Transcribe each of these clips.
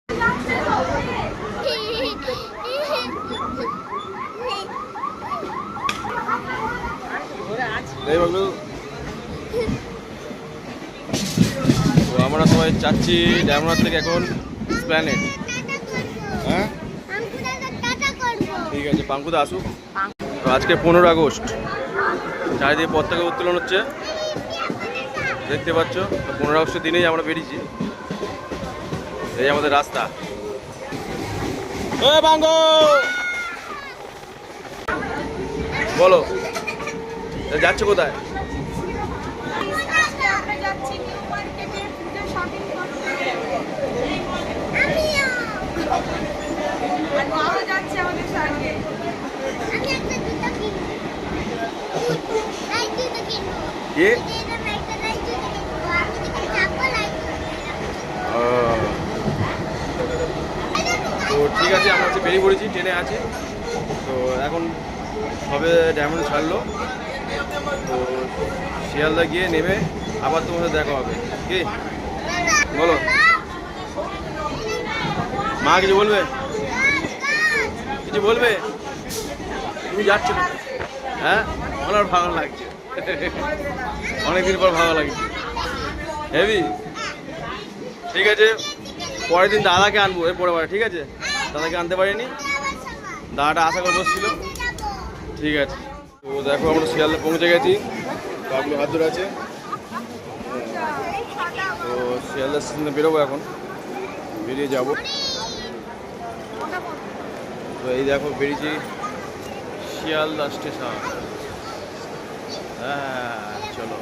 তো আমরা সবাই চাচ্ছি ডায়মন্ড থেকে এখন প্ল্যানেট। হ্যাঁ ঠিক আছে, পাঙ্কুদা আসুক। তো আজকে 15 আগস্ট, চারিদিকে পতাকা উত্তোলন হচ্ছে, দেখতে পাচ্ছ। 15 আগস্টের দিনেই আমরা বেরিয়েছি। এই আমাদের রাস্তা। বলো যাচ্ছ কোথায়? তো ঠিক আছে, আমরা হচ্ছে বেরিয়ে পড়েছি, ট্রেনে আছি। তো এখন সবে ডায়মন্ড ছাড়লো, তো শিয়ালদা গিয়ে নেমে আবার তোমার সাথে দেখা হবে। কি বলো? মা কিছু বলবে? কিছু বলবে? তুমি যাচ্ছ? হ্যাঁ, আমার ভালো লাগছে, অনেকদিন পর ভালো লাগছে, হেভি। ঠিক আছে, পরের দিন দাদাকে আনবো, এর পরে ঠিক আছে? দাদাকে আনতে পারিনি, দাদাটা আশা করে বসছিল। ঠিক আছে, তো দেখো আমরা শিয়ালদা পৌঁছে গেছি, আপনি হাত ধরে আছে। তো শিয়ালদা স্টেশনে বেরোবো, এখন বেরিয়ে যাব। তো এই দেখো বেরিয়েছি শিয়ালদা স্টেশন। হ্যাঁ চলো।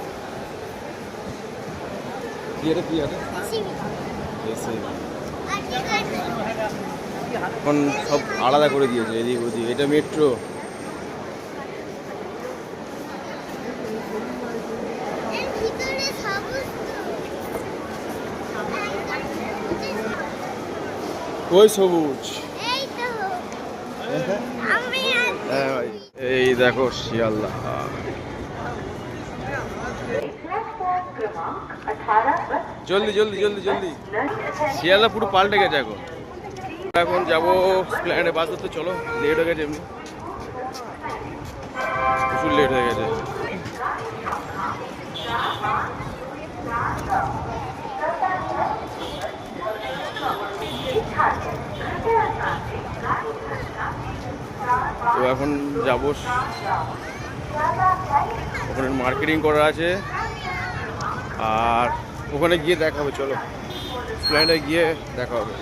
কি আছে এখন সব আলাদা করে দিয়েছে, এদিক ওদিক। এটা মেট্রো। কই সবুজ? এই দেখো শিয়ালদা। জলদি জলদি জলদি জলদি, শিয়ালদা পুরো পাল্টে গেছে এখন। এখন যাবো প্ল্যানে, বাস ধরতে। চলো, লেট হয়ে গেছে, এমনি প্রচুর লেট হয়ে গেছে। তো এখন যাবো, ওখানে মার্কেটিং করা আছে, আর ওখানে গিয়ে দেখা হবে। চলো, প্ল্যানে গিয়ে দেখা হবে।